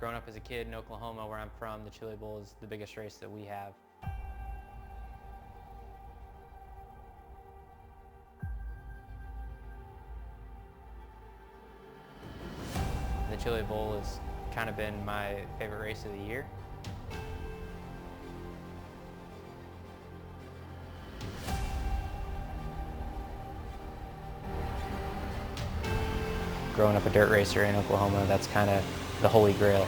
Growing up as a kid in Oklahoma, where I'm from, the Chili Bowl is the biggest race that we have. The Chili Bowl has kind of been my favorite race of the year. Growing up a dirt racer in Oklahoma, that's kind of the holy grail.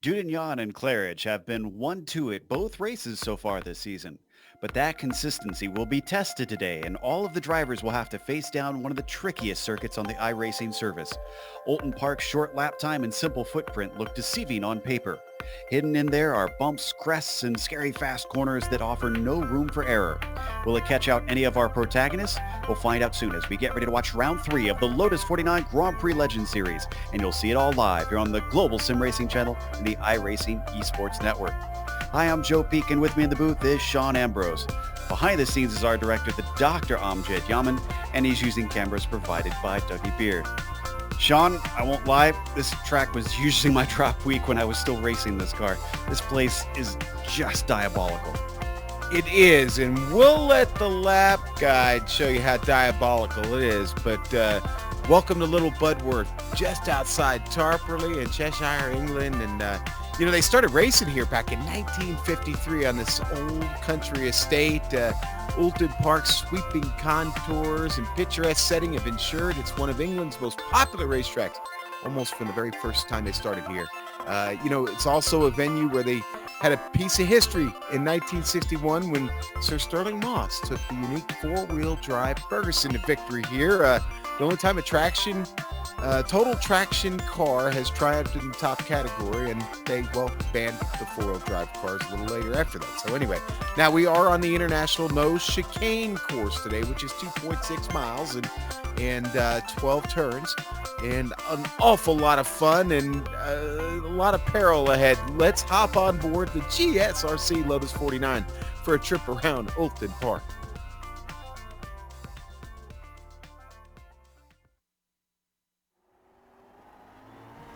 Dudignon and Claridge have been 1-2 at both races so far this season, but that consistency will be tested today, and all of the drivers will have to face down one of the trickiest circuits on the iRacing service. Oulton Park's short lap time and simple footprint look deceiving on paper. Hidden in there are bumps, crests, and scary fast corners that offer no room for error. Will it catch out any of our protagonists? We'll find out soon as we get ready to watch round 3 of the Lotus 49 Grand Prix Legend Series, and you'll see it all live here on the Global SimRacing channel and the iRacing Esports Network. Hi, I'm Joe Peak, and with me in the booth is Sean Ambrose. Behind the scenes is our director, the Dr. Amjad Yaman, and he's using cameras provided by Dougie Beard. Sean, I won't lie, this track was usually my drop week when I was still racing this car. This place is just diabolical. It is, and we'll let the lap guide show you how diabolical it is, but welcome to Little Budworth, just outside Tarporley in Cheshire, England, and they started racing here back in 1953 on this old country estate. Oulton Park's sweeping contours and picturesque setting have ensured it's one of England's most popular racetracks, almost from the very first time they started here. It's also a venue where they had a piece of history in 1961 when Sir Sterling Moss took the unique four-wheel drive Ferguson to victory here. The only time a total traction car has triumphed in the top category, and they, banned the four-wheel drive cars a little later after that. So anyway, now we are on the International Nose Chicane course today, which is 2.6 miles and 12 turns, and an awful lot of fun and a lot of peril ahead. Let's hop on board the GSRC Lotus 49 for a trip around Oulton Park.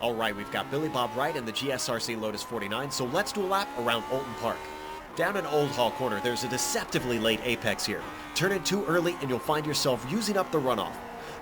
All right, we've got Billy Bob Wright and the GSRC Lotus 49, so let's do a lap around Oulton Park. Down in Old Hall Corner, there's a deceptively late apex here. Turn in too early and you'll find yourself using up the runoff.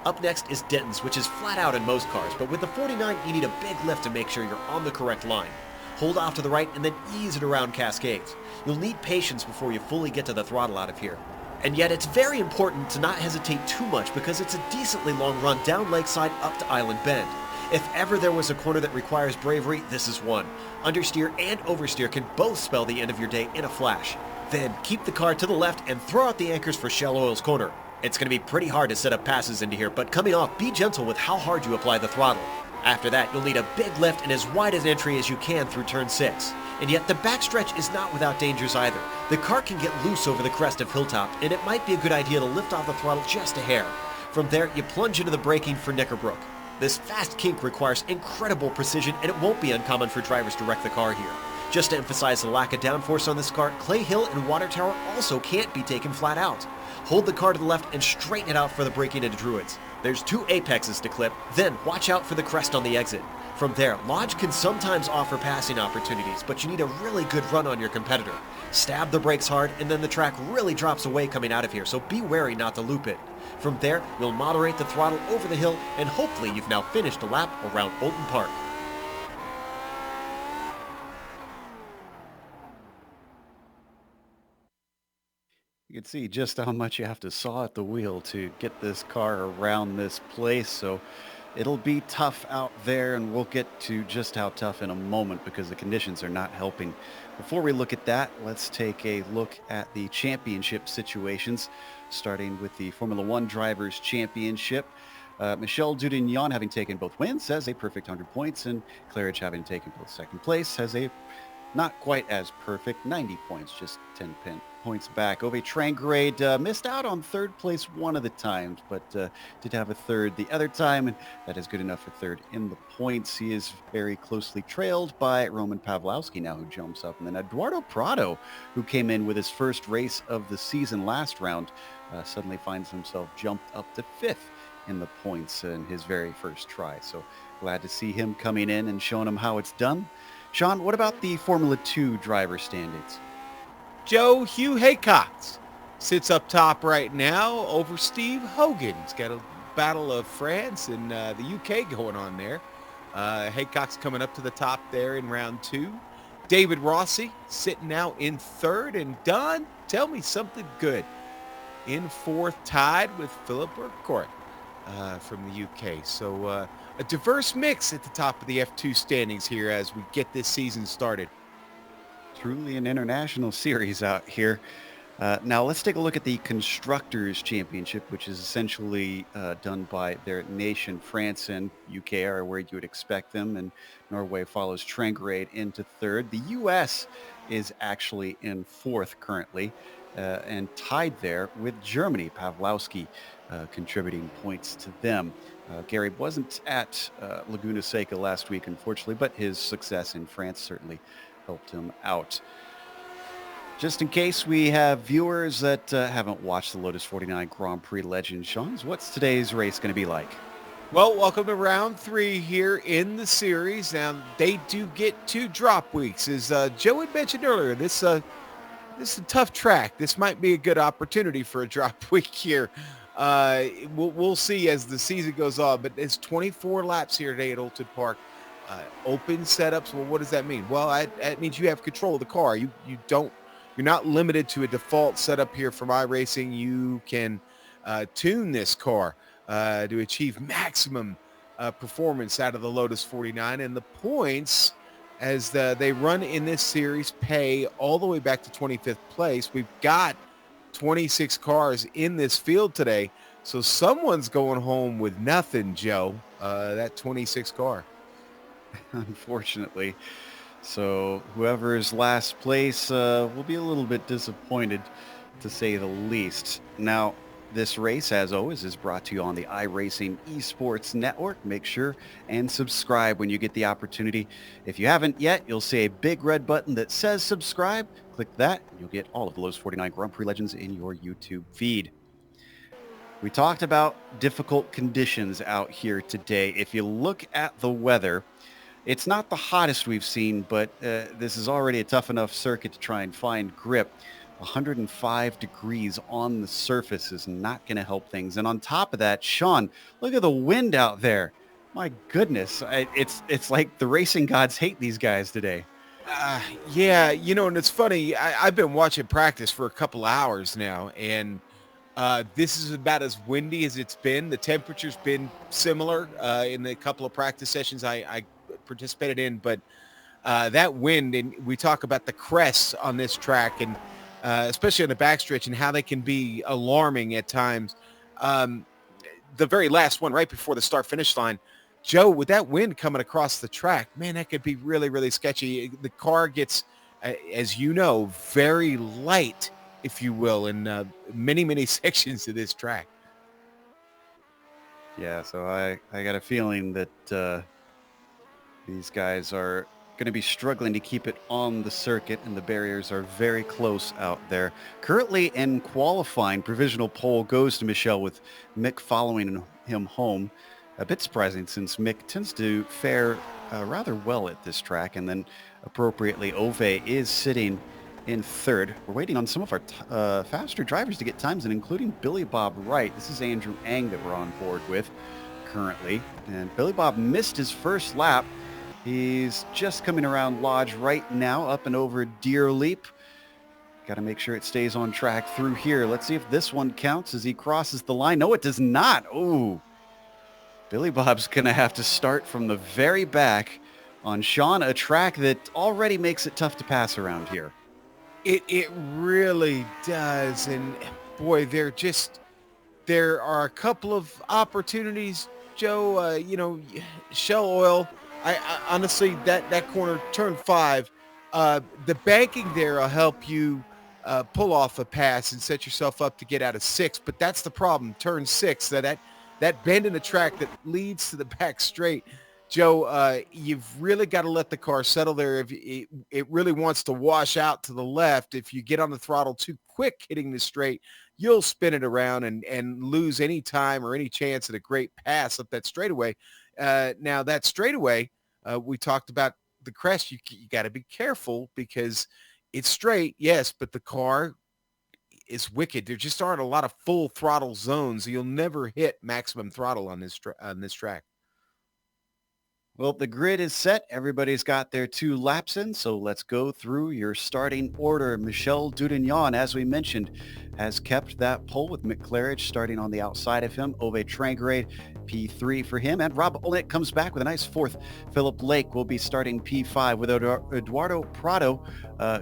Up next is Denton's, which is flat out in most cars, but with the 49 you need a big lift to make sure you're on the correct line. Hold off to the right and then ease it around Cascades. You'll need patience before you fully get to the throttle out of here. And yet it's very important to not hesitate too much because it's a decently long run down Lakeside up to Island Bend. If ever there was a corner that requires bravery, this is one. Understeer and oversteer can both spell the end of your day in a flash. Then keep the car to the left and throw out the anchors for Shell Oil's corner. It's going to be pretty hard to set up passes into here, but coming off, be gentle with how hard you apply the throttle. After that, you'll need a big lift and as wide an entry as you can through turn 6. And yet the backstretch is not without dangers either. The car can get loose over the crest of Hilltop, and it might be a good idea to lift off the throttle just a hair. From there, you plunge into the braking for Knickerbrook. This fast kink requires incredible precision, and it won't be uncommon for drivers to wreck the car here. Just to emphasize the lack of downforce on this car, Clay Hill and Water Tower also can't be taken flat out. Hold the car to the left and straighten it out for the braking into Druids. There's 2 apexes to clip, then watch out for the crest on the exit. From there, Lodge can sometimes offer passing opportunities, but you need a really good run on your competitor. Stab the brakes hard, and then the track really drops away coming out of here, so be wary not to loop it. From there, you'll moderate the throttle over the hill, and hopefully you've now finished a lap around Oulton Park. You can see just how much you have to saw at the wheel to get this car around this place, so it'll be tough out there, and we'll get to just how tough in a moment because the conditions are not helping. Before we look at that, let's take a look at the championship situations, starting with the Formula One Drivers' Championship. Michel Dudignon, having taken both wins, has a perfect 100 points, and Claridge, having taken both second place, has a not quite as perfect 90 points, just 10 points back. Ove Trangrade missed out on third place one of the times, but did have a third the other time, and that is good enough for third in the points. He is very closely trailed by Roman Pawlowski now, who jumps up, and then Eduardo Prado, who came in with his first race of the season last round, suddenly finds himself jumped up to 5th in the points in his very first try. So glad to see him coming in and showing him how it's done. Sean, what about the Formula 2 driver standings? Joe Hugh Haycox sits up top right now over Steve Hogan. He's got a battle of France and the UK going on there. Haycox coming up to the top there in round 2. David Rossi sitting now in 3rd. And Don, tell me something good. In 4th, tied with Philippe Burkhardt from the UK. So a diverse mix at the top of the F2 standings here as we get this season started. Truly an international series out here. Now let's take a look at the Constructors' Championship, which is essentially done by their nation. France and UK are where you would expect them, and Norway follows Trangrade into 3rd. The US is actually in 4th currently, and tied there with Germany. Pawlowski contributing points to them. Gary wasn't at Laguna Seca last week, unfortunately, but his success in France certainly helped him out. Just in case we have viewers that haven't watched the Lotus 49 Grand Prix Legends, Sean, what's today's race going to be like? Well, welcome to round 3 here in the series. Now, they do get 2 drop weeks. As Joe had mentioned earlier, this is a tough track. This might be a good opportunity for a drop week here. We'll see as the season goes on, but it's 24 laps here today at Oulton Park. Open setups. Well, what does that mean? Well, that means you have control of the car. You're not limited to a default setup here from iRacing. You can tune this car to achieve maximum performance out of the Lotus 49, and the points as they run in this series pay all the way back to 25th place. We've got 26 cars in this field today, so someone's going home with nothing, Joe. That 26 car. Unfortunately. So whoever's last place will be a little bit disappointed, to say the least. Now, this race, as always, is brought to you on the iRacing Esports Network. Make sure and subscribe when you get the opportunity. If you haven't yet, you'll see a big red button that says subscribe. Click that, and you'll get all of the Lotus 49 Grand Prix Legends in your YouTube feed. We talked about difficult conditions out here today. If you look at the weather, It's not the hottest we've seen, but this is already a tough enough circuit to try and find grip. 105 degrees on the surface is not going to help things. And on top of that, Sean, look at the wind out there. My goodness, it's like the racing gods hate these guys today. Yeah, and it's funny. I've been watching practice for a couple hours now, and this is about as windy as it's been. The temperature's been similar in the couple of practice sessions I participated in, but that wind, and we talk about the crests on this track, and especially on the backstretch, and how they can be alarming at times. The very last one, right before the start-finish line, Joe, with that wind coming across the track, man, that could be really, really sketchy. The car gets, as you know, very light, if you will, in many, many sections of this track. Yeah, so I got a feeling that these guys are going to be struggling to keep it on the circuit, and the barriers are very close out there. Currently in qualifying, provisional pole goes to Michel, with Mick following him home. A bit surprising, since Mick tends to fare rather well at this track. And then appropriately, Ove is sitting in third. We're waiting on some of our faster drivers to get times, and including Billy Bob Wright. This is Andrew Eng that we're on board with currently. And Billy Bob missed his first lap. He's just coming around Lodge right now, up and over Deer Leap. Got to make sure it stays on track through here. Let's see if this one counts as he crosses the line. No, it does not. Oh, Billy Bob's going to have to start from the very back on Sean, a track that already makes it tough to pass around here. It really does. And boy, there are a couple of opportunities, Joe. Shell Oil. I honestly, that corner, turn 5, the banking there will help you pull off a pass and set yourself up to get out of 6. But that's the problem. Turn 6, that bend in the track that leads to the back straight. Joe, you've really got to let the car settle there. If it really wants to wash out to the left, if you get on the throttle too quick hitting the straight, you'll spin it around and lose any time or any chance at a great pass up that straightaway. Now that straightaway, we talked about the crest. You got to be careful because it's straight, yes, but the car is wicked. There just aren't a lot of full throttle zones. You'll never hit maximum throttle on this track. Well, the grid is set. Everybody's got their 2 laps in, so let's go through your starting order. Michel Dudignon, as we mentioned, has kept that pole with Mick Claridge starting on the outside of him. Ove Trangrade, P3 for him, and Rob Oulton comes back with a nice 4th. Philippe Lake will be starting P5, with Eduardo Prado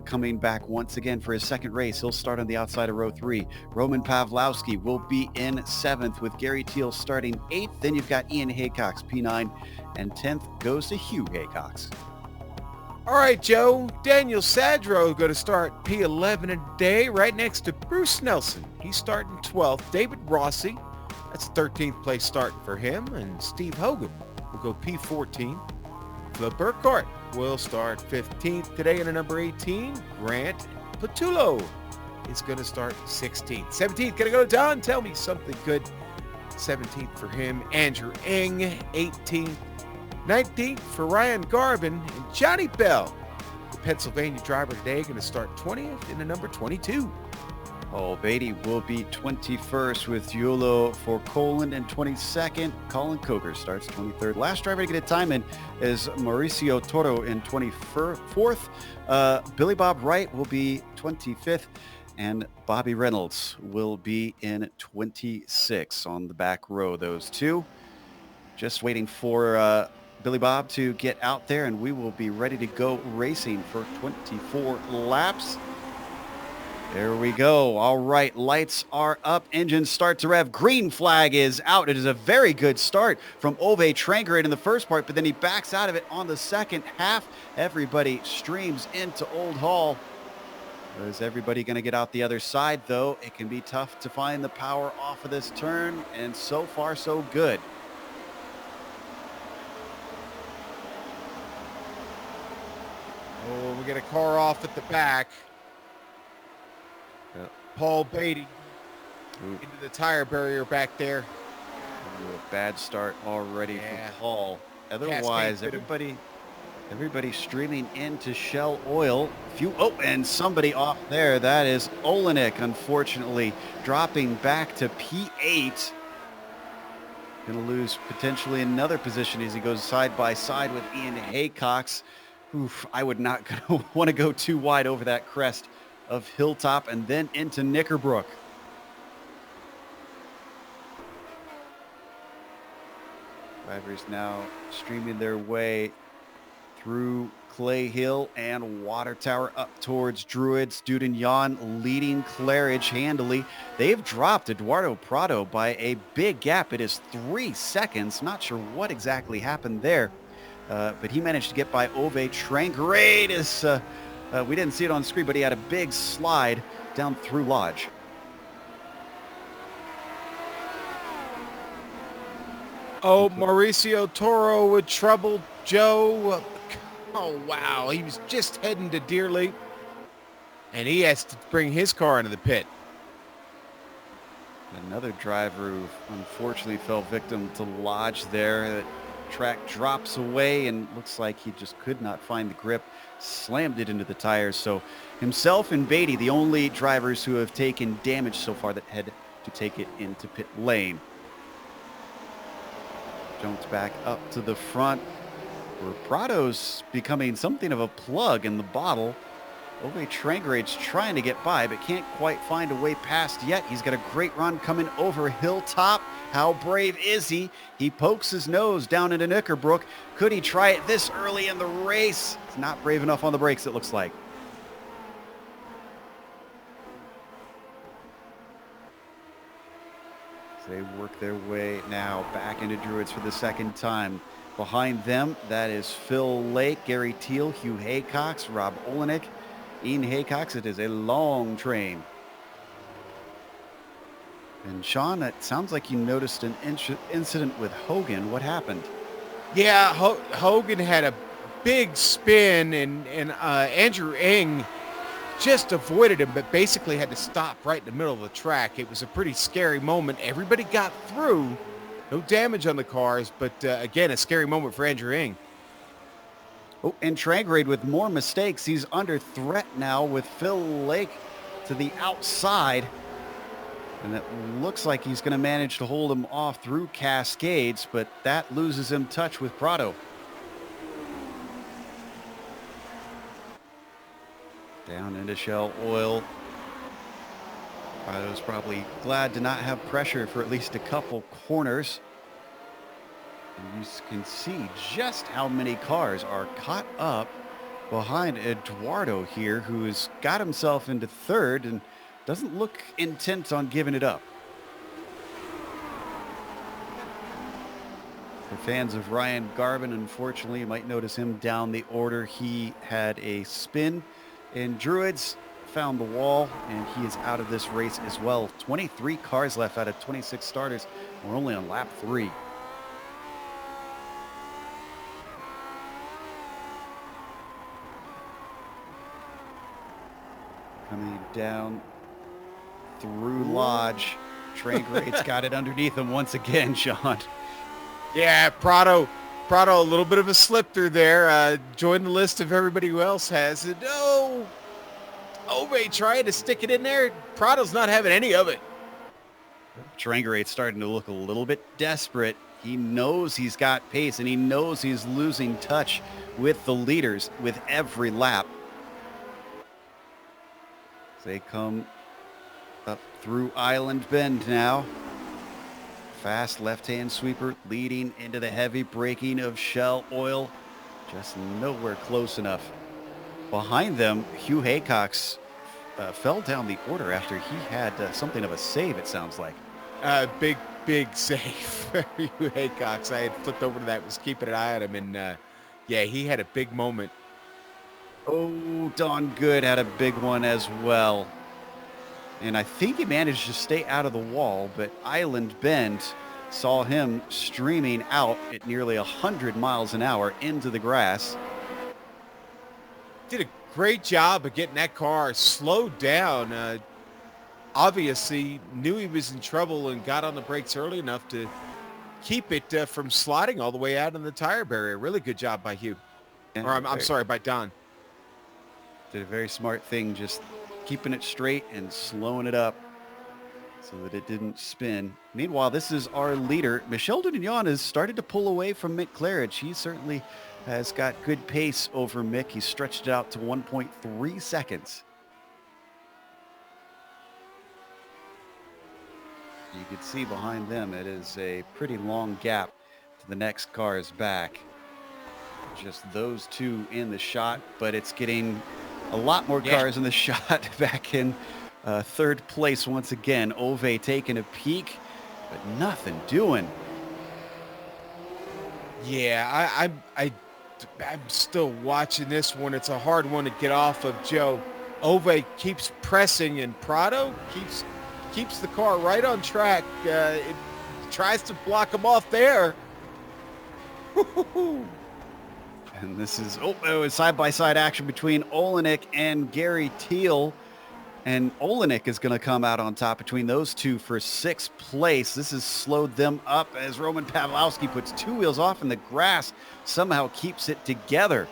coming back once again for his 2nd race. He'll start on the outside of row 3. Roman Pavlowski will be in 7th, with Gary Teal starting 8th. Then you've got Ian Haycox, P9, and 10th goes to Hugh Haycox. All right, Joe. Daniel Sadro going to start P11 today, right next to Bruce Nelson. He's starting 12th. David Rossi, that's 13th place start for him. And Steve Hogan will go P14. Phil Burkhart will start 15th today in a number 18. Grant Patullo is going to start 16th. 17th, going to go to Don. Tell me something good. 17th for him. Andrew Eng, 18th. 19th for Ryan Garvin, and Johnny Bell, the Pennsylvania driver today, going to start 20th in the number 22. Paul Beatty will be 21st, with Yulo for Colin, and 22nd. Colin Coker starts 23rd. Last driver to get a time in is Mauricio Toro in 24th. Billy Bob Wright will be 25th, and Bobby Reynolds will be in 26 on the back row. Those 2 just waiting for Billy Bob to get out there, and we will be ready to go racing for 24 laps. There we go. All right, lights are up, engines start to rev, green flag is out. It is a very good start from Ove Trangrade in the first part, but then he backs out of it on the second half. Everybody streams into Old Hall. Is everybody going to get out the other side, though? It can be tough to find the power off of this turn, and so far so good. Oh, we get a car off at the back. Yep. Paul Beatty into the tire barrier back there. A bad start already for Paul. Otherwise, everybody Everybody streaming into Shell Oil. And somebody off there. That is Olenek, unfortunately, dropping back to P8. Going to lose potentially another position as he goes side by side with Ian Haycox. Oof, I would not want to go too wide over that crest of Hilltop and then into Knickerbrook. Drivers now streaming their way through Clay Hill and Water Tower up towards Druids. Dudin leading Claridge handily. They've dropped Eduardo Prado by a big gap. It is 3 seconds. Not sure what exactly happened there, but he managed to get by Ove Trangrade. We didn't see it on screen, but he had a big slide down through Lodge. Oh, Mauricio Toro with trouble. Joe. Oh, wow. He was just heading to Deer Leap, and he has to bring his car into the pit. Another driver who unfortunately fell victim to Lodge there. The track drops away and looks like he just could not find the grip, slammed it into the tires. So himself and Beatty, the only drivers who have taken damage so far that had to take it into pit lane. Jumps back up to the front, where Prado's becoming something of a plug in the bottle. Ove Trangrade's trying to get by, but can't quite find a way past yet. He's got a great run coming over Hilltop. How brave is he? He pokes his nose down into Knickerbrook. Could he try it this early in the race? He's not brave enough on the brakes, it looks like. They work their way now back into Druids for the second time. Behind them, that is Phil Lake, Gary Teal, Hugh Haycox, Rob Olenek, Ian Haycox. It is a long train. And Sean, it sounds like you noticed an incident with Hogan. What happened? Yeah, Hogan had a big spin, and Andrew Ng just avoided him, but basically had to stop right in the middle of the track. It was a pretty scary moment. Everybody got through. No damage on the cars, but again, a scary moment for Andrew Ng. Oh, and Trangrade with more mistakes. He's under threat now with Phil Lake to the outside. And it looks like he's going to manage to hold him off through Cascades, but that loses him touch with Prado. Down into Shell Oil. Prado's probably glad to not have pressure for at least a couple corners. And you can see just how many cars are caught up behind Eduardo here, who has got himself into third and doesn't look intent on giving it up. For fans of Ryan Garvin, unfortunately, you might notice him down the order. He had a spin in Druids, found the wall, and he is out of this race as well. 23 cars left out of 26 starters. We're only on lap 3. Coming down through Lodge. Trangrade's got it underneath him once again, Sean. Yeah, Prado, a little bit of a slip through there. Join the list of everybody who else has it. Oh, Ove trying to stick it in there. Prado's not having any of it. Trangrade's starting to look a little bit desperate. He knows he's got pace, and he knows he's losing touch with the leaders with every lap. They come up through Island Bend now. Fast left-hand sweeper leading into the heavy braking of Shell Oil. Just nowhere close enough. Behind them, Hugh Haycox fell down the order after he had something of a save, it sounds like. Big save for Hugh Haycox. I had flipped over to that, was keeping an eye on him, and yeah, he had a big moment. Oh, Don Good had a big one as well. And I think he managed to stay out of the wall, but Island Bend saw him streaming out at nearly 100 miles an hour into the grass. Did a great job of getting that car slowed down. Obviously knew he was in trouble and got on the brakes early enough to keep it from sliding all the way out in the tire barrier. Really good job by Hugh. Or I'm sorry, by Don. Did a very smart thing, just keeping it straight and slowing it up so that it didn't spin. Meanwhile, this is our leader. Michel Dudignon has started to pull away from Mick Claridge. He certainly has got good pace over Mick. He's stretched it out to 1.3 seconds. You can see behind them, it is a pretty long gap to the next cars back. Just those two in the shot, but it's getting a lot more cars in the shot back in third place once again. Ove taking a peek, but nothing doing. Yeah, I'm still watching this one. It's a hard one to get off of, Joe. Ove keeps pressing, and Prado keeps the car right on track. It tries to block him off there. And this is side-by-side action between Olenek and Gary Teal. And Olenek is going to come out on top between those two for 6th place. This has slowed them up as Roman Pawlowski puts 2 wheels off in the grass, somehow keeps it together.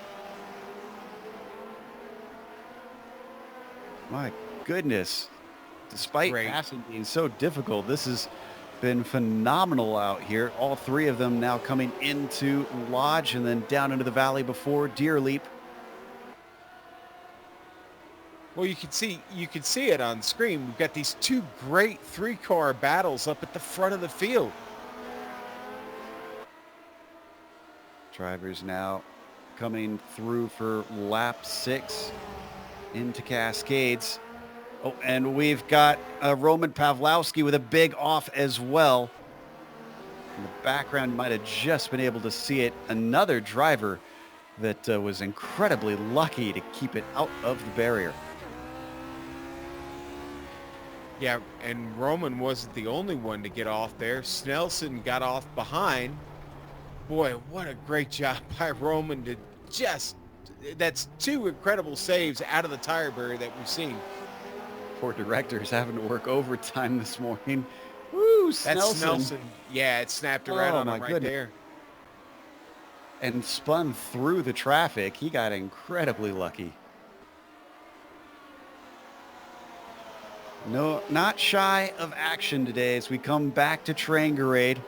My goodness. Despite passing being so difficult, this has been phenomenal out here. All 3 of them now coming into Lodge and then down into the valley before Deer Leap. Well, you can see it on screen. We've got these 2 great 3-car battles up at the front of the field. Drivers now coming through for lap 6 into Cascades. Oh, and we've got Roman Pawlowski with a big off as well. In the background, you might have just been able to see it. Another driver that was incredibly lucky to keep it out of the barrier. Yeah, and Roman wasn't the only one to get off there. Snelson got off behind. Boy, what a great job by Roman to that's 2 incredible saves out of the tire barrier that we've seen. Poor directors having to work overtime this morning. Woo, Snelson. That's Snelson. Yeah, it snapped around on him right there. And spun through the traffic. He got incredibly lucky. No, not shy of action today as we come back to Trangarade.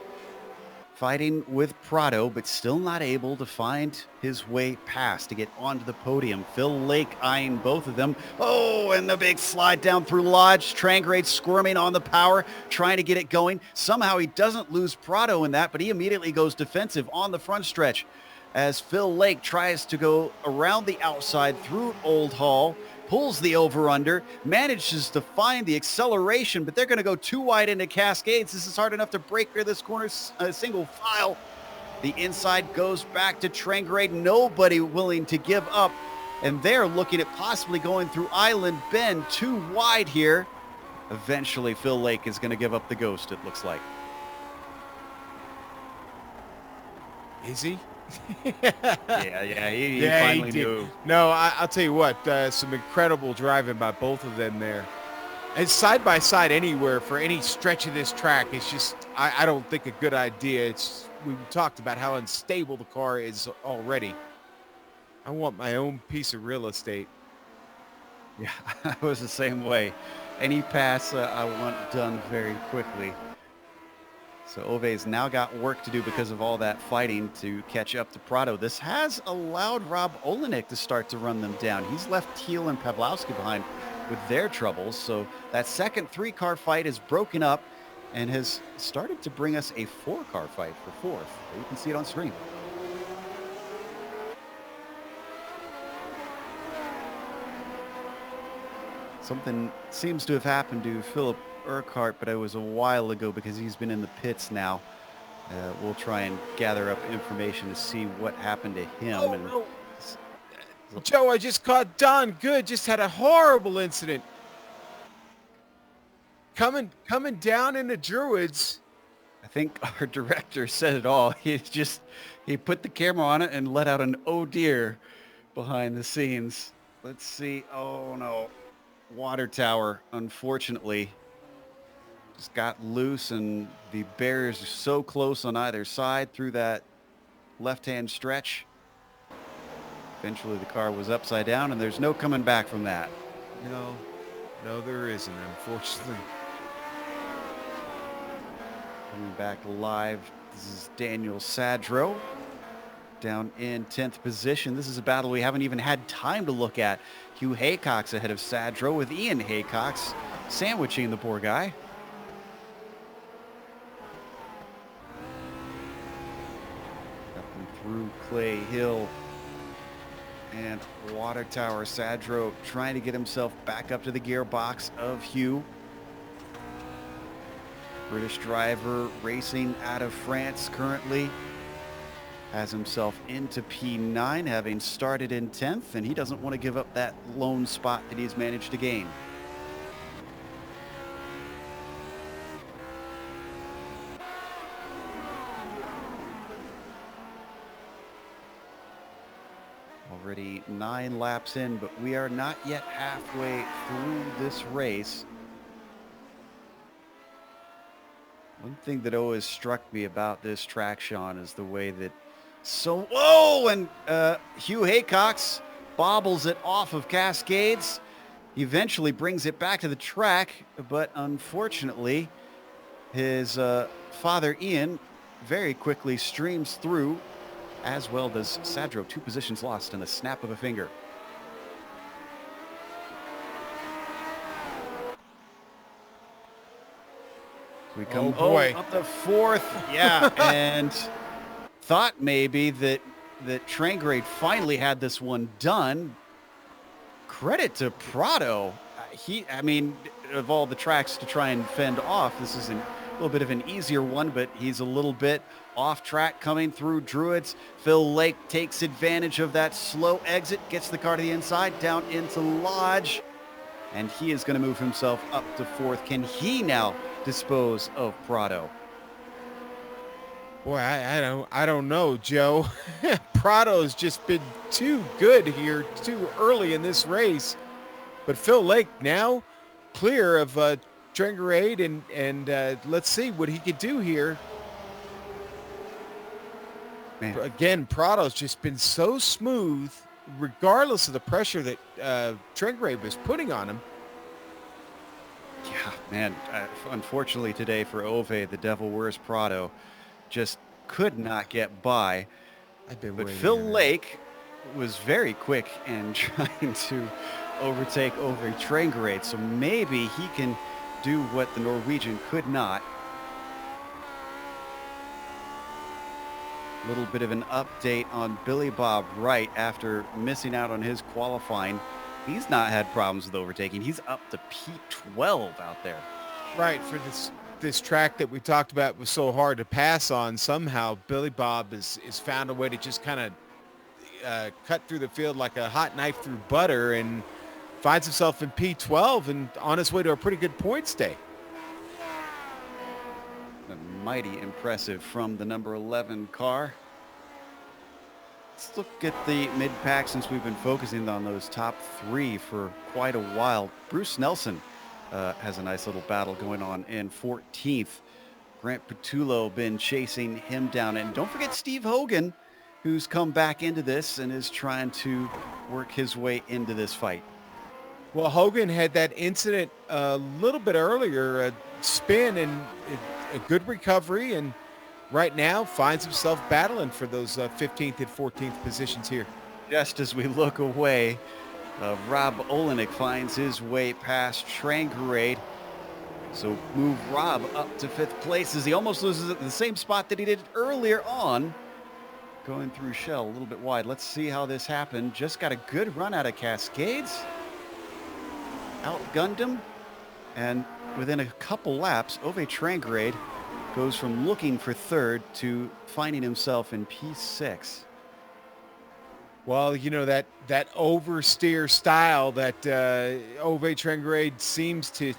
Fighting with Prado, but still not able to find his way past to get onto the podium. Phil Lake eyeing both of them. Oh, and the big slide down through Lodge. Trangarade squirming on the power, trying to get it going. Somehow he doesn't lose Prado in that, but he immediately goes defensive on the front stretch as Phil Lake tries to go around the outside through Old Hall, pulls the over-under, manages to find the acceleration, but they're going to go too wide into Cascades. This is hard enough to break through this corner single file. The inside goes back to Trangarade. Nobody willing to give up, and they're looking at possibly going through Island Bend too wide here. Eventually, Phil Lake is going to give up the ghost, it looks like. Is he? He finally knew. No, I'll tell you what, some incredible driving by both of them there. And side by side anywhere for any stretch of this track, it's just, I don't think a good idea. We talked about how unstable the car is already. I want my own piece of real estate. Yeah, I was the same way. Any pass I want done very quickly. So Ove's now got work to do because of all that fighting to catch up to Prado. This has allowed Rob Olenek to start to run them down. He's left Teal and Pawlowski behind with their troubles. So that second 3-car fight is broken up and has started to bring us a 4-car fight for 4th. You can see it on screen. Something seems to have happened to Philip Urquhart, but it was a while ago because he's been in the pits now. We'll try and gather up information to see what happened to him. Oh, no. Joe, I just caught Don Good. Just had a horrible incident. Coming down into Druids. I think our director said it all. He put the camera on it and let out an oh dear behind the scenes. Let's see. Oh no. Water tower, unfortunately, just got loose, and the barriers are so close on either side through that left-hand stretch. Eventually the car was upside down, and there's no coming back from that. No, there isn't, unfortunately. Coming back live, this is Daniel Sadro down in 10th position. This is a battle we haven't even had time to look at. Hugh Haycock's ahead of Sadro, with Ian Haycock's sandwiching the poor guy. Up and through Clay Hill and Water Tower. Sadro trying to get himself back up to the gearbox of Hugh. British driver racing out of France currently. Has himself into P9, having started in 10th, and he doesn't want to give up that lone spot that he's managed to gain. Already 9 laps in, but we are not yet halfway through this race. One thing that always struck me about this track, Sean, is the way that and Hugh Haycox bobbles it off of Cascades. He eventually brings it back to the track, but unfortunately, his father Ian very quickly streams through, as well does Sadro. 2 positions lost in the snap of a finger. We come up the 4th, yeah, and thought maybe that Trangrade finally had this one done. Credit to Prado. I mean, of all the tracks to try and fend off, this is a little bit of an easier one, but he's a little bit off track coming through Druids. Phil Lake takes advantage of that slow exit, gets the car to the inside, down into Lodge, and he is going to move himself up to 4th. Can he now dispose of Prado? Boy, I don't know, Joe. Prado's just been too good here too early in this race. But Phil Lake now clear of Trangrade, and let's see what he could do here. Man. Again, Prado's just been so smooth, regardless of the pressure that Trangrade was putting on him. Yeah, man. Unfortunately today for Ove, the devil wears Prado, just could not get by. But Phil Lake was very quick in trying to overtake Ove Trangrade, so maybe he can do what the Norwegian could not. A little bit of an update on Billy Bob Wright after missing out on his qualifying. He's not had problems with overtaking. He's up to P12 out there. Right, for this track that we talked about was so hard to pass on. Somehow Billy Bob is found a way to just kind of cut through the field like a hot knife through butter, and finds himself in P12 and on his way to a pretty good points day. Mighty impressive from the number 11 car. Let's look at the mid-pack, since we've been focusing on those top 3 for quite a while. Bruce Nelson has a nice little battle going on in 14th. Grant Petullo been chasing him down. And don't forget Steve Hogan, who's come back into this and is trying to work his way into this fight. Well, Hogan had that incident a little bit earlier, a spin and a good recovery, and right now finds himself battling for those 15th and 14th positions here. Just as we look away, Rob Olenek finds his way past Trangrade. So move Rob up to 5th place as he almost loses at the same spot that he did earlier on. Going through Shell a little bit wide. Let's see how this happened. Just got a good run out of Cascades. Outgunned him. And within a couple laps, Ove Trangrade goes from looking for 3rd to finding himself in P6. Well, you know, that oversteer style that Ove Trangrade seems to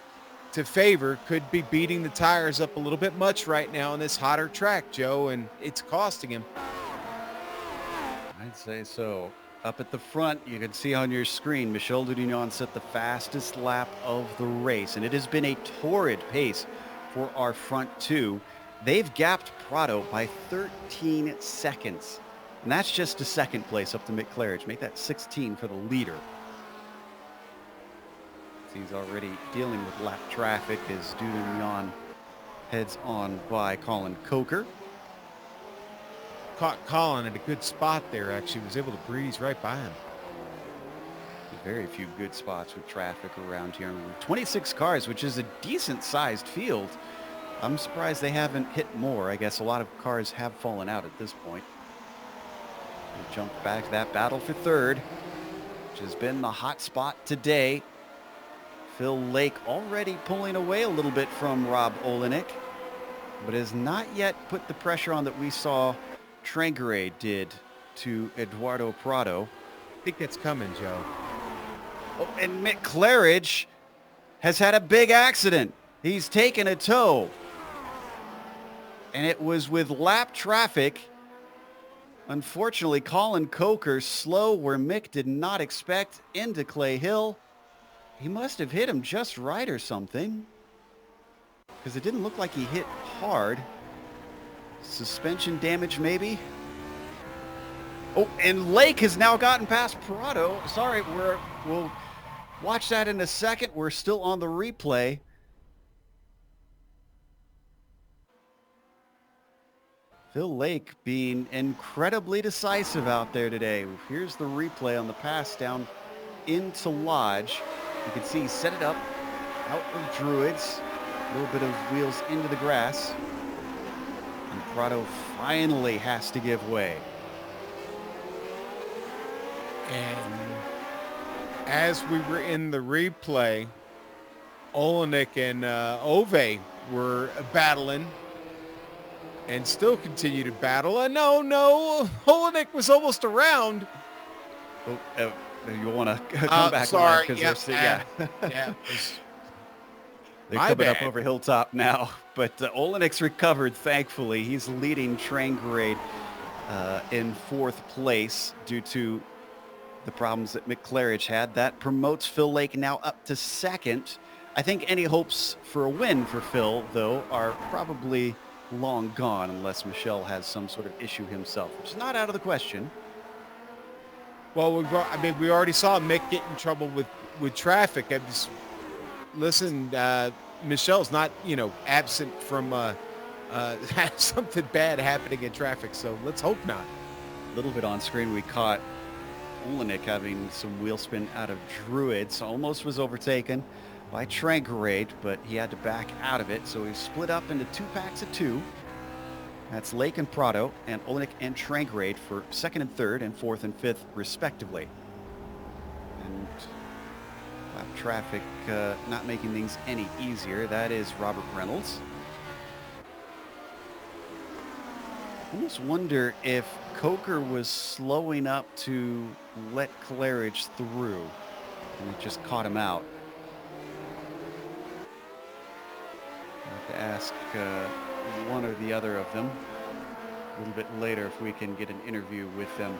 favor could be beating the tires up a little bit much right now on this hotter track, Joe, and it's costing him. I'd say so. Up at the front, you can see on your screen, Michel Dudignon set the fastest lap of the race, and it has been a torrid pace for our front 2. They've gapped Prado by 13 seconds. And that's just a second place up to Mick Claridge. Make that 16 for the leader. He's already dealing with lap traffic as Dudon heads on by Colin Coker. Caught Colin at a good spot there, actually. Was able to breeze right by him. Very few good spots with traffic around here. 26 cars, which is a decent-sized field. I'm surprised they haven't hit more. I guess a lot of cars have fallen out at this point. We jump back to that battle for third, which has been the hot spot today. Phil Lake already pulling away a little bit from Rob Olenek, but has not yet put the pressure on that we saw Trangaré did to Eduardo Prado. I think that's coming, Joe. Oh, and Mick Claridge has had a big accident. He's taken a tow. And it was with lap traffic. Unfortunately, Colin Coker slow where Mick did not expect into Clay Hill. He must have hit him just right or something, because it didn't look like he hit hard. Suspension damage maybe. Oh, and Lake has now gotten past Prado. Sorry, we'll watch that in a second. We're still on the replay. Phil Lake being incredibly decisive out there today. Here's the replay on the pass down into Lodge. You can see he set it up out of Druids. A little bit of wheels into the grass. And Prado finally has to give way. And as we were in the replay, Olenek and Ove were battling and still continue to battle. No, Olenek was almost around. Oh, you want to come back? Sorry, yeah. Yeah. They're coming up over Hilltop now, but Olenek's recovered, thankfully. He's leading Trangaré in fourth place due to the problems that Mick Claridge had. That promotes Phil Lake now up to second. I think any hopes for a win for Phil, though, are probably long gone unless Michel has some sort of issue himself, which is not out of the question. Well, we already saw Mick get in trouble with traffic. I just listen. Michel's not, absent from something bad happening in traffic. So let's hope not. A little bit on screen, we caught Olenek having some wheel spin out of Druids. Almost was overtaken by Trangaré, but he had to back out of it. So he split up into two packs of two. That's Lake and Prado, and Olenek and Trangaré for second and third and fourth and fifth, respectively. And lap traffic not making things any easier. That is Robert Reynolds. I almost wonder if Coker was slowing up to let Claridge through, and he just caught him out. I'll have to ask one or the other of them a little bit later if we can get an interview with them.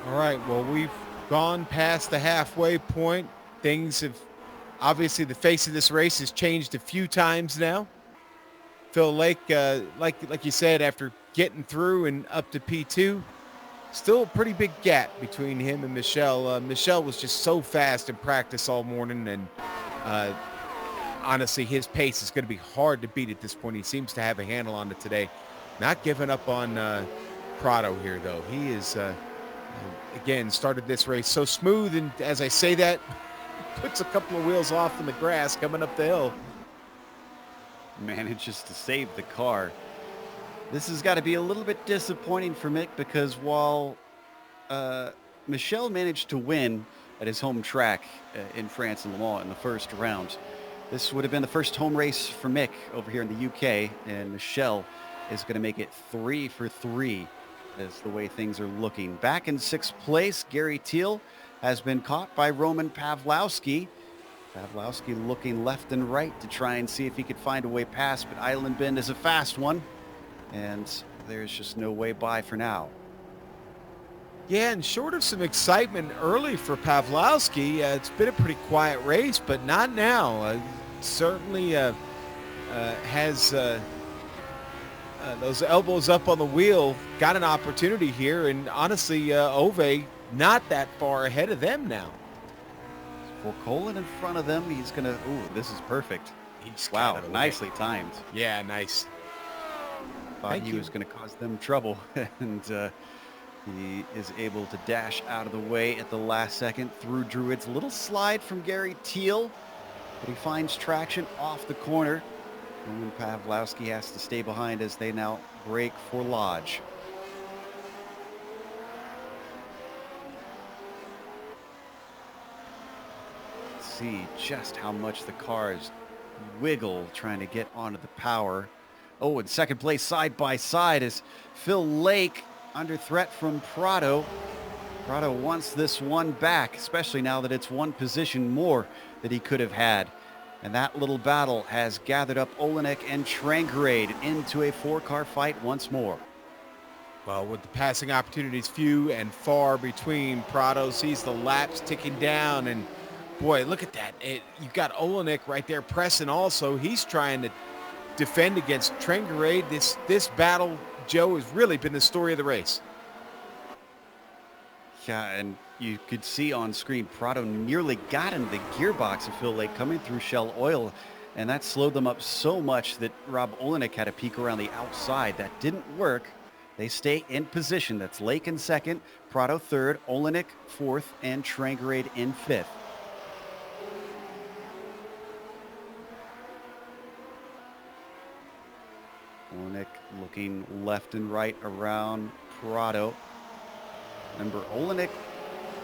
All right, well, we've gone past the halfway point. Things have, obviously, the face of this race has changed a few times now. Phil Lake, like you said, after getting through and up to P2, still a pretty big gap between him and Michel. Michel was just so fast in practice all morning, and honestly, his pace is going to be hard to beat at this point. He seems to have a handle on it today. Not giving up on Prado here, though. He is, again, started this race so smooth, and as I say that, puts a couple of wheels off in the grass coming up the hill. Manages to save the car. This has got to be a little bit disappointing for Mick, because while Michel managed to win at his home track in France in Le Mans in the first round, this would have been the first home race for Mick over here in the UK, and Michel is going to make it 3 for 3 as the way things are looking. Back in sixth place, Gary Thiel has been caught by Roman Pawlowski. Pawlowski looking left and right to try and see if he could find a way past, but Island Bend is a fast one, and there's just no way by for now. Yeah, and short of some excitement early for Pawlowski, it's been a pretty quiet race, but not now. Certainly has those elbows up on the wheel, got an opportunity here, and honestly, Ove not that far ahead of them now. For Colin in front of them, he's going to, ooh, this is perfect. He's Wow, got it. nicely timed. Yeah, nice. Thought he was going to cause them trouble, and he is able to dash out of the way at the last second through Druids. A little slide from Gary Teal, but he finds traction off the corner. Roman Pawlowski has to stay behind as they now break for Lodge. Let's see just how much the cars wiggle trying to get onto the power. Oh, in second place side by side is Phil Lake under threat from Prado. Prado wants this one back, especially now that it's one position more that he could have had. And that little battle has gathered up Olenek and Trangrade into a four-car fight once more. Well, with the passing opportunities few and far between, Prado sees the laps ticking down, and boy, look at that. You've got Olenek right there pressing also. He's trying to defend against Trangrade. This battle, Joe, has really been the story of the race. Yeah, and you could see on screen Prado nearly got in the gearbox of Phil Lake coming through Shell Oil, and that slowed them up so much that Rob Olenek had a peek around the outside. That didn't work. They stay in position. That's Lake in second, Prado third, Olenek fourth, and Trangrade in fifth. Olenek looking left and right around Prado. Remember, Olenek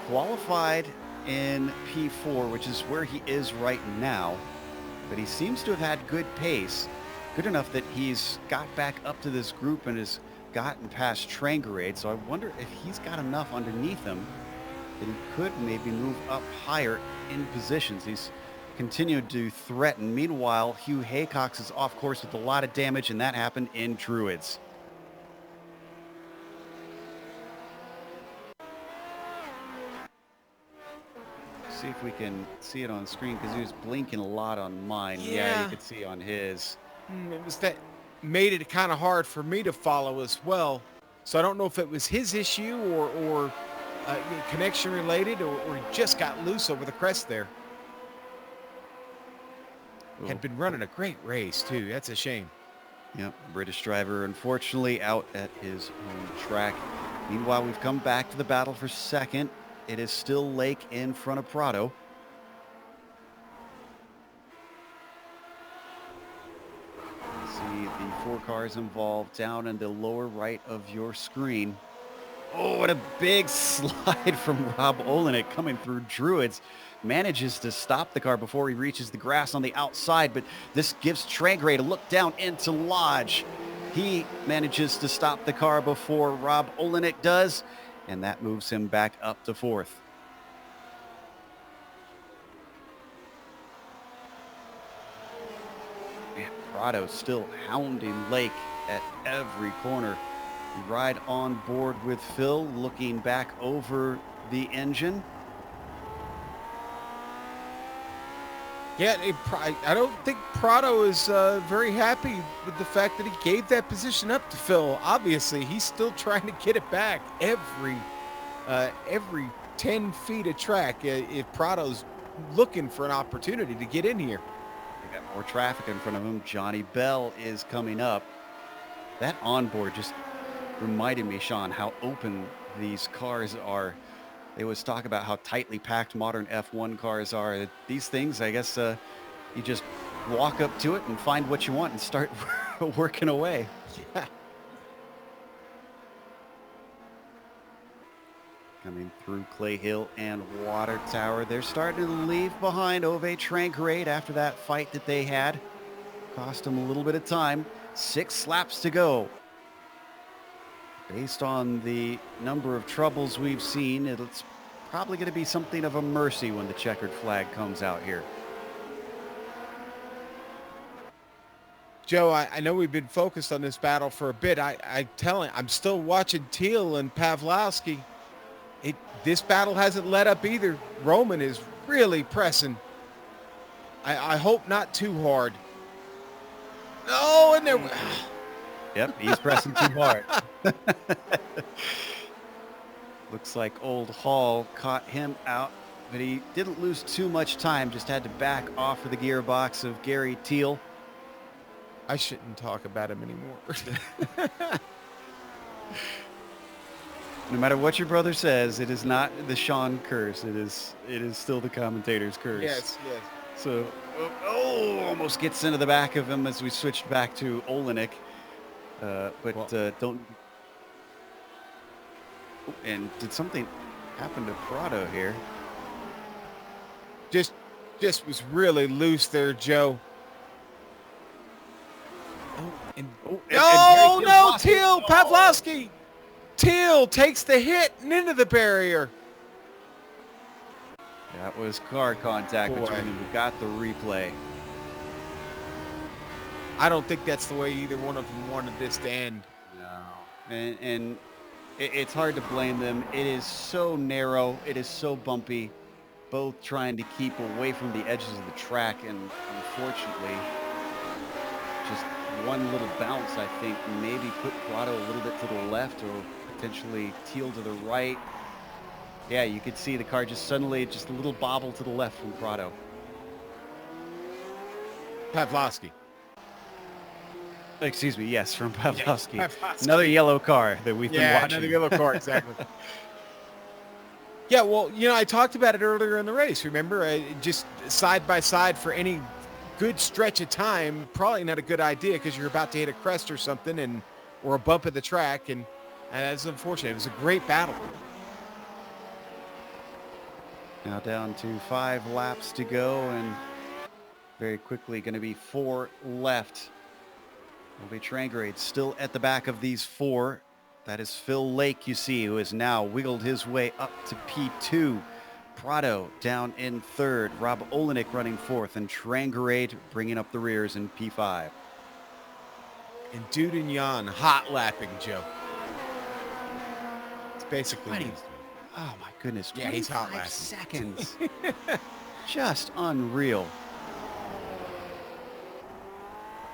qualified in P4, which is where he is right now, but he seems to have had good pace, good enough that he's got back up to this group and has gotten past Trangrade. So I wonder if he's got enough underneath him that he could maybe move up higher in positions. He's continued to threaten. Meanwhile, Hugh Haycox is off course with a lot of damage, and that happened in Druids. See if we can see it on screen, because he was blinking a lot on mine. Yeah, you could see on his. It was that made it kind of hard for me to follow as well. So I don't know if it was his issue or connection related, or he just got loose over the crest there. Ooh. Had been running a great race too. That's a shame. Yep, British driver unfortunately out at his home track. Meanwhile, we've come back to the battle for second. It is still Lake in front of Prado. See the four cars involved down in the lower right of your screen. Oh, what a big slide from Rob Olenek coming through Druids. Manages to stop the car before he reaches the grass on the outside, but this gives Trangrade a look down into Lodge. He manages to stop the car before Rob Olenek does, and that moves him back up to fourth. Man, Prado still hounding Lake at every corner. You ride on board with Phil, looking back over the engine. Yeah, I don't think Prado is very happy with the fact that he gave that position up to Phil. Obviously, he's still trying to get it back every 10 feet of track. If Prado's looking for an opportunity to get in here. They got more traffic in front of him. Johnny Bell is coming up. That onboard just reminded me, Sean, how open these cars are. They always talk about how tightly packed modern F1 cars are. These things, I guess, you just walk up to it and find what you want and start working away. Yeah. Coming through Clay Hill and Water Tower. They're starting to leave behind Ove Trangrade after that fight that they had. Cost them a little bit of time. 6 laps to go. Based on the number of troubles we've seen, it's probably going to be something of a mercy when the checkered flag comes out here. Joe, I know we've been focused on this battle for a bit. I'm still watching Teal and Pawlowski. This battle hasn't let up either. Roman is really pressing. I hope not too hard. Oh, and there. Yep, he's pressing too hard. Looks like Old Hall caught him out, but he didn't lose too much time, just had to back off of the gearbox of Gary Teal. I shouldn't talk about him anymore. No matter what your brother says, it is not the Sean curse. It is still the commentator's curse. Yes. So, almost gets into the back of him as we switched back to Olenek. Don't. Oh, and did something happen to Prado here? Just was really loose there, Joe. No, Teal, Pavlovsky. Teal takes the hit and into the barrier. That was car contact Boy. between them. We got the replay. I don't think that's the way either one of them wanted this to end. No. And it's hard to blame them. It is so narrow. It is so bumpy. Both trying to keep away from the edges of the track. And unfortunately, just one little bounce, I think, maybe put Prado a little bit to the left or potentially Teal to the right. Yeah, you could see the car just suddenly, just a little bobble to the left from Prado. Pavlovsky. Excuse me, yes, from Pavlovsky. Yeah, Pavlovsky. Another yellow car that we've been watching. Another yellow car, exactly. Yeah, well, I talked about it earlier in the race, remember? Just side by side for any good stretch of time, probably not a good idea because you're about to hit a crest or something or a bump at the track, and that's unfortunate. It was a great battle. Now down to 5 laps to go, and very quickly going to be 4 left. Will be Trangrade still at the back of these 4. That is Phil Lake, you see, who has now wiggled his way up to P2. Prado down in 3rd. Rob Olenek running 4th, and Trangrade bringing up the rears in P5. And Dudignan hot lapping, Joe. It's basically... Oh my goodness. Yeah, he's hot 25 lapping. seconds. Just unreal.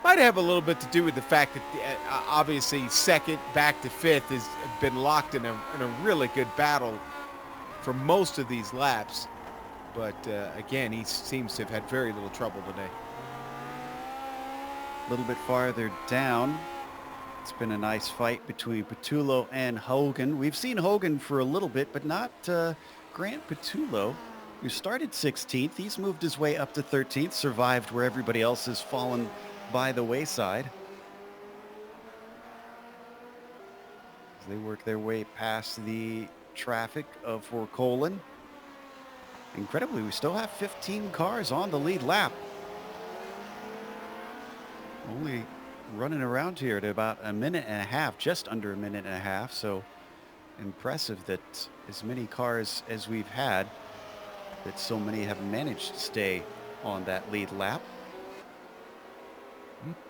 Might have a little bit to do with the fact that obviously 2nd back to 5th has been locked in a really good battle for most of these laps. But again, he seems to have had very little trouble today. A little bit farther down, it's been a nice fight between Petullo and Hogan. We've seen Hogan for a little bit, but not Grant Petullo, who started 16th. He's moved his way up to 13th, survived where everybody else has fallen by the wayside. As they work their way past the traffic for Colin. Incredibly, we still have 15 cars on the lead lap. Only running around here at about a minute and a half, just under a minute and a half. So impressive that as many cars as we've had, that so many have managed to stay on that lead lap.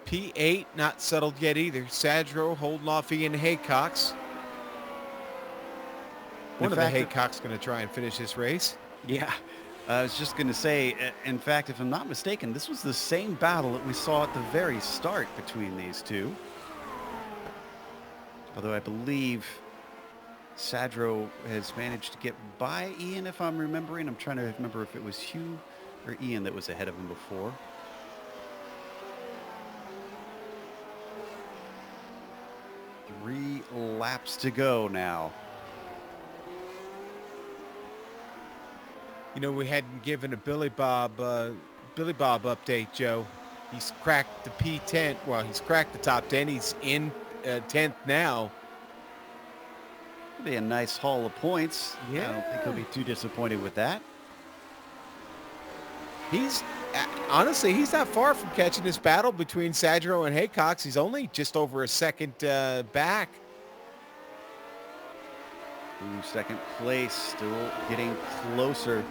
P8 not settled yet either. Sadro holding off Ian Haycox. One of the Haycox going to try and finish this race. Yeah, I was just going to say, in fact, if I'm not mistaken, this was the same battle that we saw at the very start between these two. Although I believe Sadro has managed to get by Ian, if I'm remembering. I'm trying to remember if it was Hugh or Ian that was ahead of him before. Three laps to go now. We hadn't given a Billy Bob update, Joe. He's cracked the P10. Well, he's cracked the top 10. He's in 10th now. It'll be a nice haul of points. Yeah. I don't think he'll be too disappointed with that. Honestly, he's not far from catching this battle between Sadro and Haycox. He's only just over a second back. Ooh, second place, still getting closer.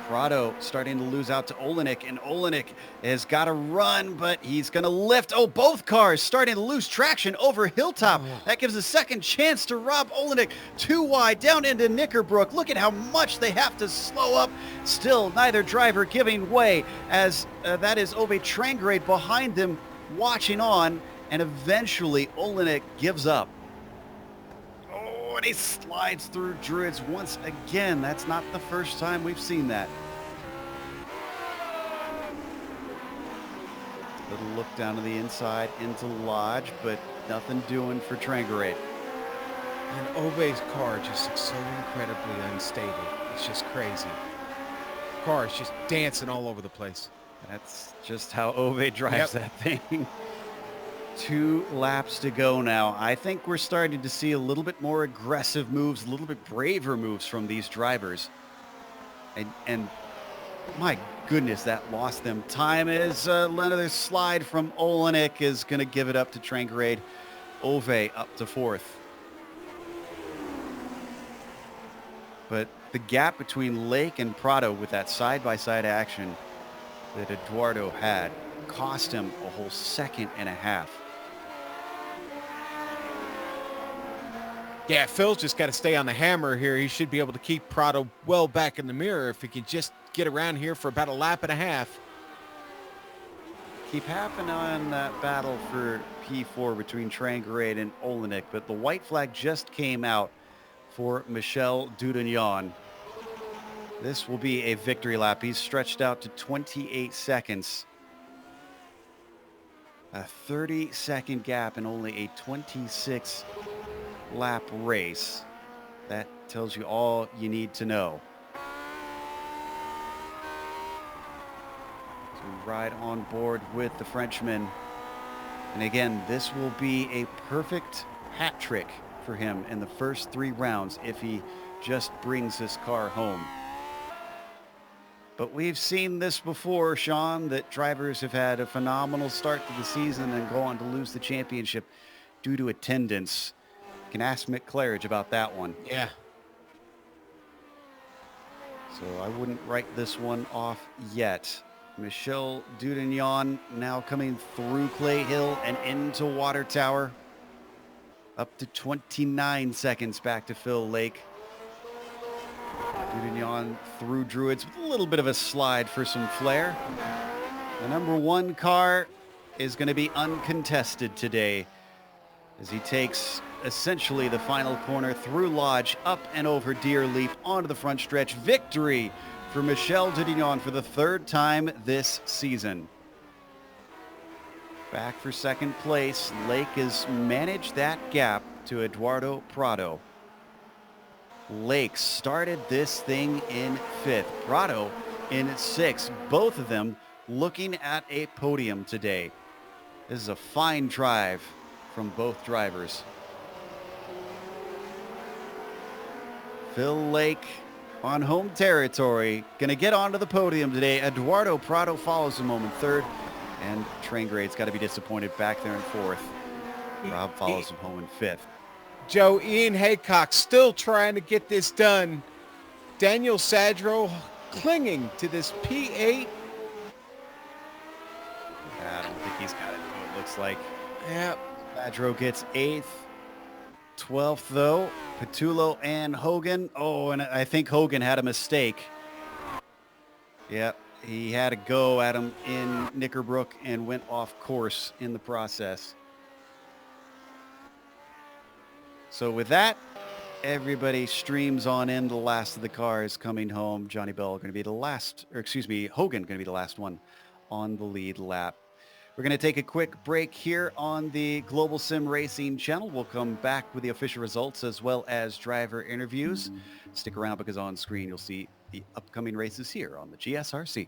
Prado starting to lose out to Olenek, and Olenek has got to run, but he's going to lift. Oh, both cars starting to lose traction over Hilltop. That gives a second chance to Rob Olenek. Too wide down into Knickerbrook. Look at how much they have to slow up. Still, neither driver giving way as that is Ove Trangrade behind them, watching on. and eventually Oulton gives up. Oh, and he slides through Druids once again. That's not the first time we've seen that. Little look down to the inside into Lodge, but nothing doing for Trangarate. And Ove's car just looks so incredibly unstable. It's just crazy. Car is just dancing all over the place. That's just how Ove drives that thing. 2 laps to go now. I think we're starting to see a little bit more aggressive moves, a little bit braver moves from these drivers. And my goodness, that lost them time as another slide from Oulton is going to give it up to Trangarate. Ove up to 4th. But the gap between Lake and Prado with that side-by-side action that Eduardo had cost him a whole 1.5 seconds. Yeah, Phil's just got to stay on the hammer here. He should be able to keep Prado well back in the mirror if he can just get around here for about 1.5 laps. Keep happening on that battle for P4 between Trangarate and Oulton, but the white flag just came out for Michel Dudagnon. This will be a victory lap. He's stretched out to 28 seconds. A 30-second gap in only a 26 lap race. That tells you all you need to know. To ride on board with the Frenchman. And again, this will be a perfect hat trick for him in the first 3 rounds if he just brings this car home. But we've seen this before, Sean, that drivers have had a phenomenal start to the season and go on to lose the championship due to attendance. You can ask Mick Claridge about that one. Yeah. So I wouldn't write this one off yet. Michel Dudagnon now coming through Clay Hill and into Water Tower. Up to 29 seconds back to Phil Lake. Dudagnon through Druids with a little bit of a slide for some flair. The number 1 car is going to be uncontested today as he takes essentially the final corner through Lodge, up and over Deer Leap onto the front stretch. Victory for Michel Dudagnon for the 3rd time this season. Back for 2nd place. Lake has managed that gap to Eduardo Prado. Lake started this thing in 5th. Prado in 6th. Both of them looking at a podium today. This is a fine drive from both drivers. Phil Lake on home territory. Going to get onto the podium today. Eduardo Prado follows him home in 3rd. And Trangarade's got to be disappointed back there in 4th. Rob follows him home in 5th. Joe, Ian Haycock still trying to get this done. Daniel Sadro clinging to this P8. I don't think he's got it. It looks like. Yeah. Sadro gets 8th. 12th, though. Petullo and Hogan. Oh, and I think Hogan had a mistake. Yep. He had a go at him in Knickerbrook and went off course in the process. So with that, everybody streams on in. The last of the cars coming home. Johnny Bell going to be the last, or excuse me, Hogan going to be the last one on the lead lap. We're going to take a quick break here on the Global Sim Racing channel. We'll come back with the official results as well as driver interviews. Stick around because on screen you'll see the upcoming races here on the GSRC.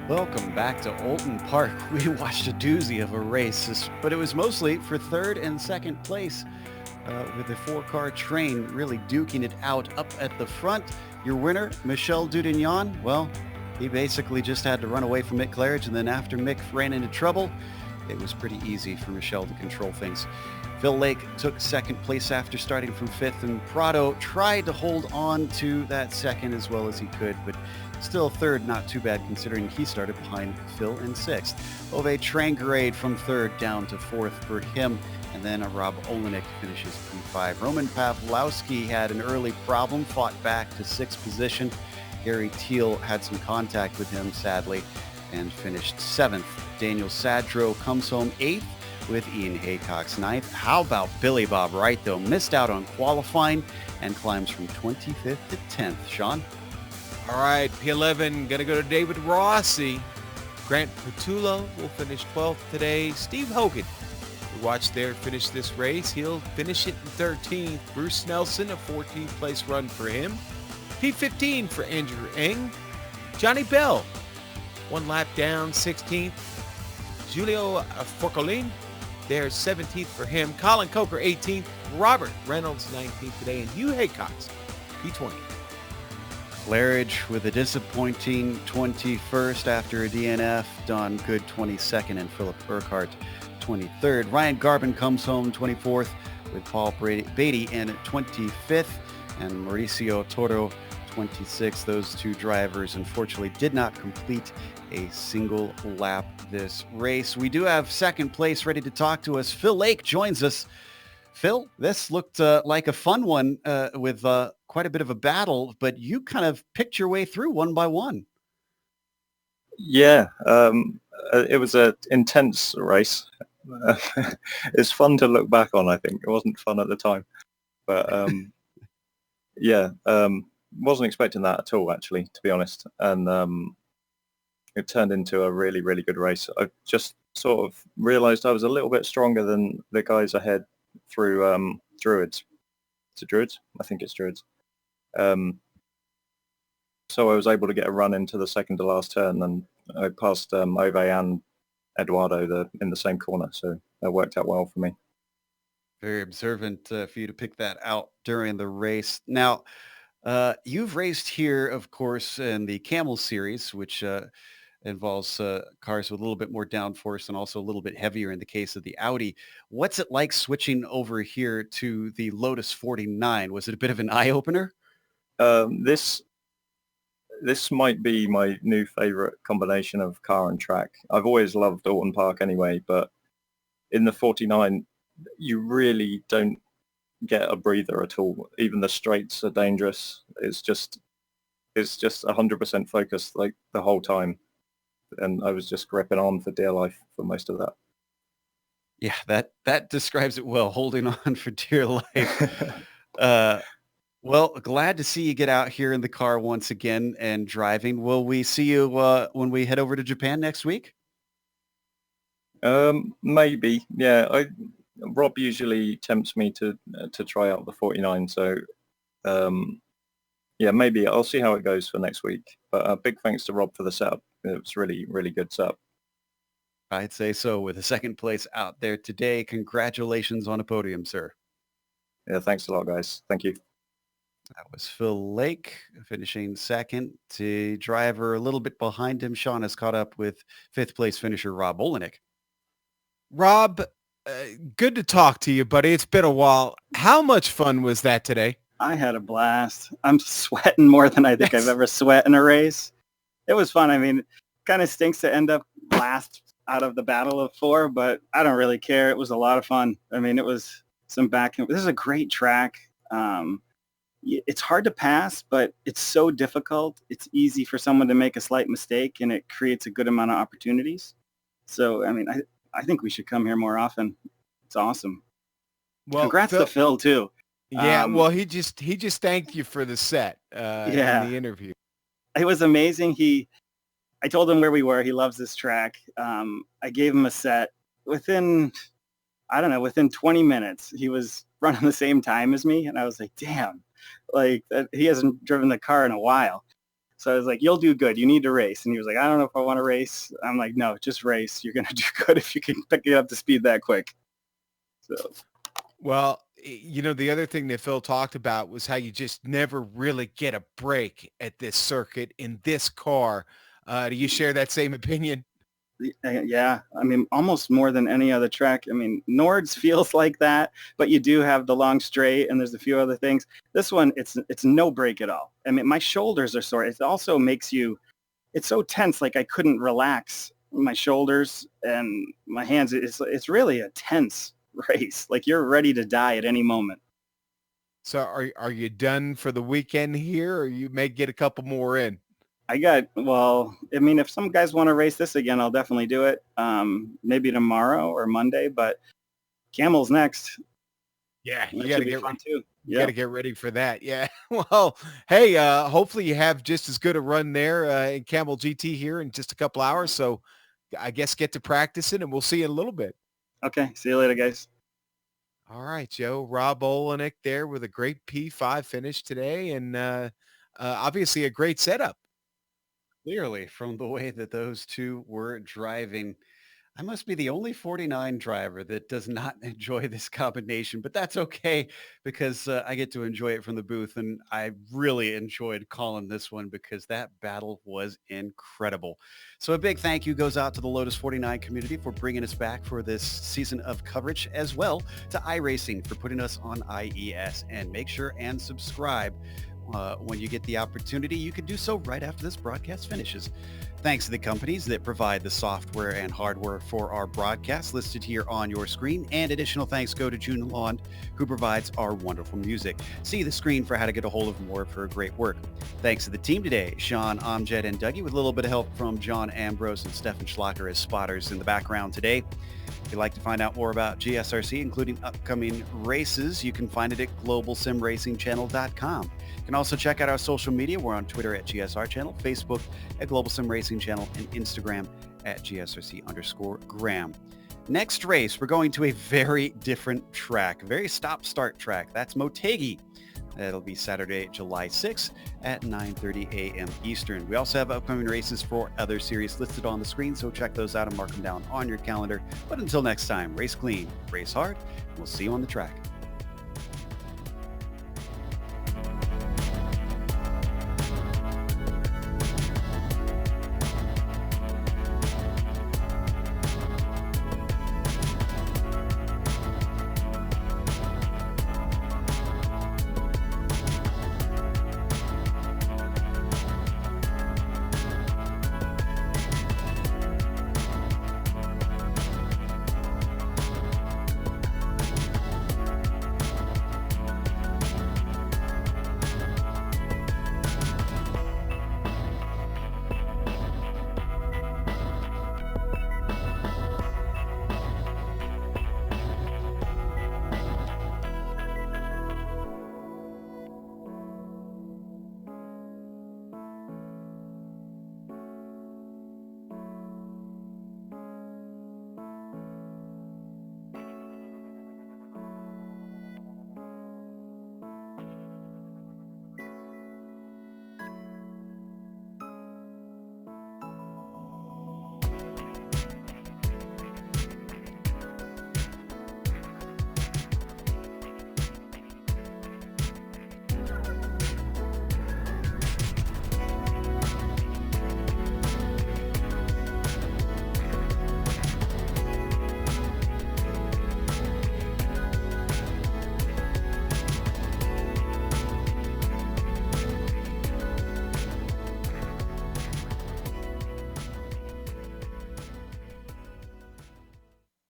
Welcome back to Oulton Park. We watched a doozy of a race, but it was mostly for third and second place with the four-car train really duking it out up at the front. Your winner, Michel Dudignon, well, he basically just had to run away from Mick Claridge, and then after Mick ran into trouble, it was pretty easy for Michel to control things. Phil Lake took second place after starting from fifth, and Prado tried to hold on to that second as well as he could, but still third, not too bad considering he started behind Phil in sixth. Ove Trangrade from third down to fourth for him, and then Rob Olenek finishes P5. Roman Pavlowski had an early problem, fought back to sixth position. Gary Teal had some contact with him, sadly, and finished seventh. Daniel Sadro comes home eighth with Ian Haycock's ninth. How about Billy Bob Wright, though? Missed out on qualifying and climbs from 25th to 10th. Sean? All right, P11, going to go to David Rossi. Grant Petullo will finish 12th today. Steve Hogan, we watched there finish this race. He'll finish it in 13th. Bruce Nelson, a 14th place run for him. P15 for Andrew Eng. Johnny Bell, one lap down, 16th. Julio Forcolin, there 17th for him. Colin Coker, 18th. Robert Reynolds, 19th today. And Hugh Haycox, P20. Claridge with a disappointing 21st after a DNF. Don Good 22nd and Philip Urquhart 23rd. Ryan Garvin comes home 24th with Paul Beatty in 25th and Mauricio Toro 26th. Those two drivers unfortunately did not complete a single lap this race. We do have second place ready to talk to us. Phil Lake joins us. Phil, this looked like a fun one with quite a bit of a battle, but you kind of picked your way through one by one. Yeah, it was an intense race. It's fun to look back on, I think. It wasn't fun at the time. But yeah, wasn't expecting that at all, actually, to be honest. And it turned into a really, really good race. I just sort of realized I was a little bit stronger than the guys ahead through Druids. Is it Druids? I think it's Druids. So I was able to get a run into the second to last turn, and I passed Ove and Eduardo in the same corner, so that worked out well for me. Very observant for you to pick that out during the race. Now, you've raced here, of course, in the Camel Series, which involves cars with a little bit more downforce and also a little bit heavier in the case of the Audi. What's it like switching over here to the Lotus 49? Was it a bit of an eye-opener? This might be my new favorite combination of car and track. I've always loved Oulton Park anyway, but in the 49, you really don't get a breather at all. Even the straights are dangerous. It's just 100% focused like the whole time. And I was just gripping on for dear life for most of that. Yeah, that describes it well, holding on for dear life. Well, glad to see you get out here in the car once again and driving. Will we see you when we head over to Japan next week? Maybe. Yeah, Rob usually tempts me to try out the 49. So, yeah, maybe I'll see how it goes for next week. But big thanks to Rob for the setup. It was really, really good setup. I'd say so. With a second place out there today, congratulations on a podium, sir. Yeah, thanks a lot, guys. Thank you. That was Phil Lake finishing second. The driver a little bit behind him. Sean has caught up with fifth place finisher Rob Olenek. Rob, good to talk to you, buddy. It's been a while. How much fun was that today? I had a blast. I'm sweating more than I think I've ever sweat in a race. It was fun. I mean, kind of stinks to end up last out of the battle of four, but I don't really care. It was a lot of fun. I mean, it was some back. This is a great track. It's hard to pass, but it's so difficult. It's easy for someone to make a slight mistake, and it creates a good amount of opportunities. So, I mean, I think we should come here more often. It's awesome. Well, congrats to Phil too. Yeah, well, he just thanked you for the set in the interview. It was amazing. I told him where we were. He loves this track. I gave him a set. Within 20 minutes, he was running the same time as me, and I was like, damn, like he hasn't driven the car in a while. So I was like, you'll do good. You need to race. And he was like, I don't know if I want to race. I'm like, no, just race. You're going to do good if you can pick it up to speed that quick. So, Well, the other thing that Phil talked about was how you just never really get a break at this circuit in this car. Do you share that same opinion? yeah, I mean, almost more than any other track. I mean, Nords feels like that, but you do have the long straight and there's a few other things. This one, it's no break at all. I mean, my shoulders are sore. It also makes you, it's so tense, like I couldn't relax my shoulders and my hands. It's really a tense race. Like you're ready to die at any moment. So are you done for the weekend here, or you may get a couple more in? Well, I mean, if some guys want to race this again, I'll definitely do it. Maybe tomorrow or Monday, but Camel's next. Yeah, you That got to should be get fun too. You got to get ready for that. Yeah. Well, hey, hopefully you have just as good a run there in Camel GT here in just a couple hours. So I guess get to practicing, and we'll see you in a little bit. Okay. See you later, guys. All right, Joe. Rob Olenek there with a great P5 finish today, and obviously a great setup. Clearly, from the way that those two were driving, I must be the only 49 driver that does not enjoy this combination, but that's okay because I get to enjoy it from the booth, and I really enjoyed calling this one because that battle was incredible. So a big thank you goes out to the Lotus 49 community for bringing us back for this season of coverage, as well to iRacing for putting us on IES. And make sure and subscribe when you get the opportunity. You can do so right after this broadcast finishes. Thanks to the companies that provide the software and hardware for our broadcast listed here on your screen. And additional thanks go to June Laund, who provides our wonderful music. See the screen for how to get a hold of more of her great work. Thanks to the team today, Sean, Amjad, and Dougie, with a little bit of help from John Ambrose and Stefan Schlacker as spotters in the background today. If you'd like to find out more about GSRC, including upcoming races, you can find it at globalsimracingchannel.com. You can also check out our social media. We're on Twitter at GSR Channel, Facebook at Global Sim Racing Channel, and Instagram at GSRC_Graham. Next race, we're going to a very different track, a very stop-start track. That's Motegi. That'll be Saturday, July 6th at 9:30 a.m. Eastern. We also have upcoming races for other series listed on the screen, so check those out and mark them down on your calendar. But until next time, race clean, race hard, and we'll see you on the track.